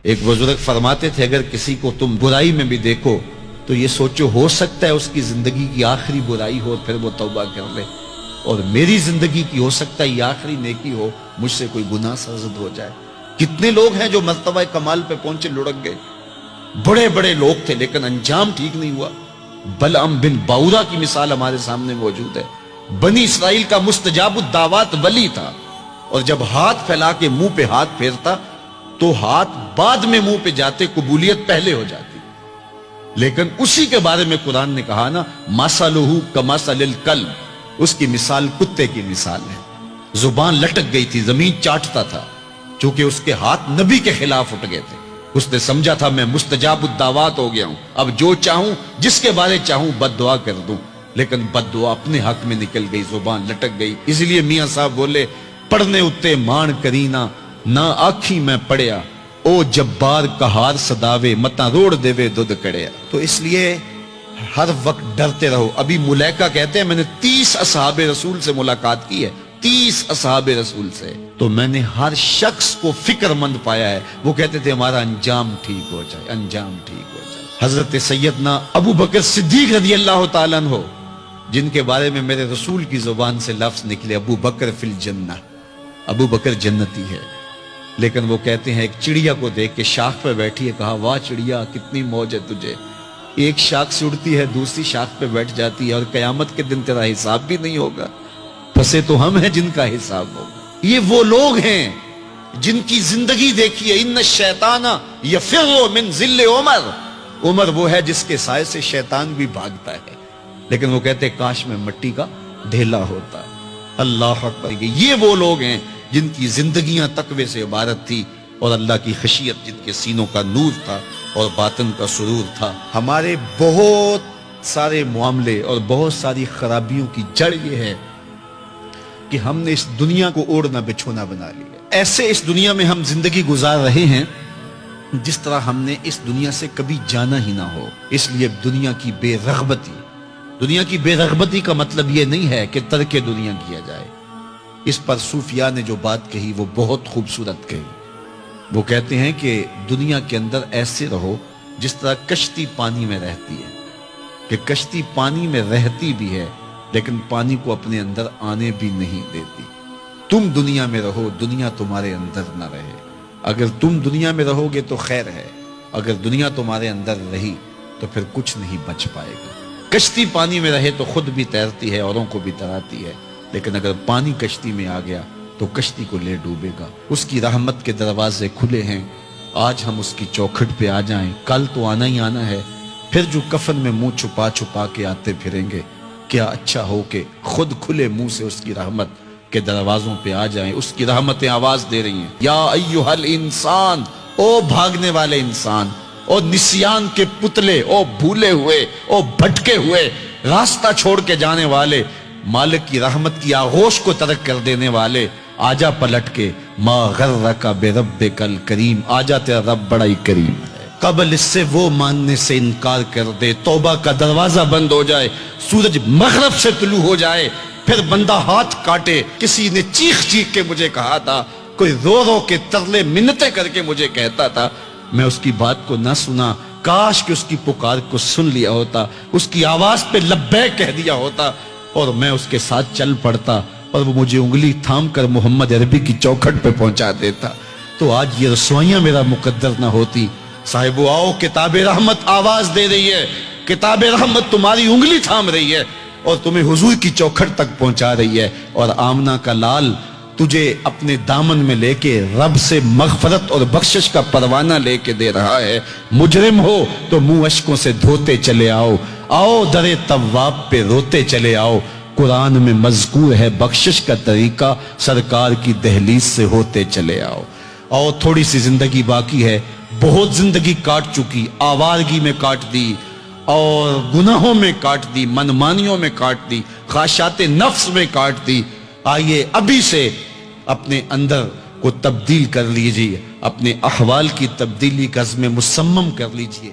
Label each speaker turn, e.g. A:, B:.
A: ایک بزرگ فرماتے تھے اگر کسی کو تم برائی میں بھی دیکھو تو یہ سوچو ہو سکتا ہے اس کی زندگی کی آخری برائی ہو پھر وہ توبہ کر لے، اور میری زندگی کی ہو سکتا ہے یہ آخری نیکی ہو، مجھ سے کوئی گناہ سرزد ہو جائے۔ کتنے لوگ ہیں جو مرتبہ کمال پہ پہنچے لڑک گئے، بڑے بڑے لوگ تھے لیکن انجام ٹھیک نہیں ہوا۔ بلعم بن باورا کی مثال ہمارے سامنے موجود ہے۔ بنی اسرائیل کا مستجاب الدعوات ولی تھا، اور جب ہاتھ پھیلا کے منہ پہ ہاتھ پھیرتا تو ہاتھ بعد میں منہ پہ جاتے، قبولیت پہلے ہو جاتی۔ لیکن اسی کے بارے میں قرآن نے کہا نا مَثَلُهُ كَمَثَلِ الْكَلْبِ، اس کی مثال کتے کی مثال ہے۔ زبان لٹک گئی تھی، زمین چاٹتا تھا، چونکہ اس کے ہاتھ نبی کے خلاف اٹھ گئے تھے۔ اس نے سمجھا تھا میں مستجاب الدعوات ہو گیا ہوں، اب جو چاہوں جس کے بارے چاہوں بد دعا کر دوں، لیکن بد دعا اپنے حق میں نکل گئی، زبان لٹک گئی۔ اس لیے میاں صاحب بولے پڑھنے اتے مان کرینا نہ آکھی میں پڑھیا، او جبار کہار صداوے متا روڑ دے وے دودھ کڑیا۔ تو اس لیے ہر وقت ڈرتے رہو۔ ابھی ملیکہ کہتے ہیں میں نے 30 اصحاب رسول سے ملاقات کی ہے، 30 اصحاب رسول سے، تو میں نے ہر شخص کو فکر مند پایا ہے۔ وہ کہتے تھے ہمارا انجام ٹھیک ہو جائے، انجام ٹھیک ہو جائے۔ حضرت سیدنا ابو بکر صدیق رضی اللہ تعالیٰ عنہ، جن کے بارے میں میرے رسول کی زبان سے لفظ نکلے ابو بکر فی الجنہ، ابو بکر جنتی ہے، لیکن وہ کہتے ہیں ایک چڑیا کو دیکھ کے شاخ پہ بیٹھی ہے، کہا واہ چڑیا کتنی موج ہے تجھے، ایک شاخ سے اڑتی ہے دوسری شاخ پہ بیٹھ جاتی ہے، اور قیامت کے دن تیرا حساب بھی نہیں ہوگا، پھنسے تو ہم ہیں جن کا حساب ہوگا۔ یہ وہ لوگ ہیں جن کی زندگی دیکھیے، ان الشیطان یفر من ظل عمر، عمر وہ ہے جس کے سائے سے شیطان بھی بھاگتا ہے، لیکن وہ کہتے کاش میں مٹی کا ڈھیلا ہوتا۔ اللہ اکبر، یہ وہ لوگ ہیں جن کی زندگیاں تقوی سے عبارت تھی، اور اللہ کی خشیت جن کے سینوں کا نور تھا اور باطن کا سرور تھا۔ ہمارے بہت سارے معاملے اور بہت ساری خرابیوں کی جڑ یہ ہے کہ ہم نے اس دنیا کو اوڑھنا بچھونا بنا لیا۔ ایسے اس دنیا میں ہم زندگی گزار رہے ہیں جس طرح ہم نے اس دنیا سے کبھی جانا ہی نہ ہو۔ اس لیے دنیا کی بے رغبتی، دنیا کی بے رغبتی کا مطلب یہ نہیں ہے کہ ترک دنیا کیا جائے۔ اس پر صوفیاء نے جو بات کہی وہ بہت خوبصورت کہی۔ وہ کہتے ہیں کہ دنیا کے اندر ایسے رہو جس طرح کشتی پانی میں رہتی ہے، کہ کشتی پانی میں رہتی بھی ہے لیکن پانی کو اپنے اندر آنے بھی نہیں دیتی۔ تم دنیا میں رہو، دنیا تمہارے اندر نہ رہے۔ اگر تم دنیا میں رہو گے تو خیر ہے، اگر دنیا تمہارے اندر رہی تو پھر کچھ نہیں بچ پائے گا۔ کشتی پانی میں رہے تو خود بھی تیرتی ہے، اوروں کو بھی تراتی ہے، لیکن اگر پانی کشتی میں آ گیا تو کشتی کو لے ڈوبے گا۔ اس کی رحمت کے دروازے کھلے ہیں، آج ہم اس کی چوکھٹ پہ آ جائیں، کل تو آنا ہی آنا ہے۔ پھر جو کفن میں منہ چھپا چھپا کے آتے پھریں گے، کیا اچھا ہو کہ خود کھلے منہ سے اس کی رحمت کے دروازوں پہ آ جائیں۔ اس کی رحمتیں آواز دے رہی ہیں، یا ایھا الانسان، او بھاگنے والے انسان، او نسیان کے پتلے، او بھولے ہوئے، او بھٹکے ہوئے، راستہ چھوڑ کے جانے والے، مالک کی رحمت کی آغوش کو ترک کر دینے والے، آجا پلٹ کے، ما غرک بربک الکریم، آجا تیرا رب بڑا ہی کریم ہے۔ قبل اس سے وہ ماننے سے انکار کر دے، توبہ کا دروازہ بند ہو جائے، سورج مغرب سے طلوع ہو جائے، پھر بندہ ہاتھ کاٹے۔ کسی نے چیخ چیخ کے مجھے کہا تھا، کوئی رو رو کے ترلے منتیں کر کے مجھے کہتا تھا، میں اس کی بات کو نہ سنا، کاش کہ اس کی پکار کو سن لیا ہوتا، اس کی آواز پہ لبیک کہہ دیا ہوتا، اور میں اس کے ساتھ چل پڑتا، اور وہ مجھے انگلی تھام کر محمد عربی کی چوکھٹ پہ پہنچا دیتا، تو آج یہ رسوائیاں میرا مقدر نہ ہوتی۔ صاحب آؤ، کتاب رحمت آواز دے رہی ہے، کتاب رحمت تمہاری انگلی تھام رہی ہے اور تمہیں حضور کی چوکھٹ تک پہنچا رہی ہے، اور آمنہ کا لال تجھے اپنے دامن میں لے کے رب سے مغفرت اور بخشش کا پروانہ لے کے دے رہا ہے۔ مجرم ہو تو منہ اشکوں سے دھوتے چلے آؤ، آؤ در تواب پہ روتے چلے آؤ، قرآن میں مذکور ہے بخشش کا طریقہ، سرکار کی دہلیز سے ہوتے چلے آؤ۔ اور تھوڑی سی زندگی باقی ہے، بہت زندگی کاٹ چکی، آوارگی میں کاٹ دی، اور گناہوں میں کاٹ دی، منمانیوں میں کاٹ دی، خواہشات نفس میں کاٹ دی۔ آئیے ابھی سے اپنے اندر کو تبدیل کر لیجئے، اپنے احوال کی تبدیلی کا عزم مصمم کر لیجئے۔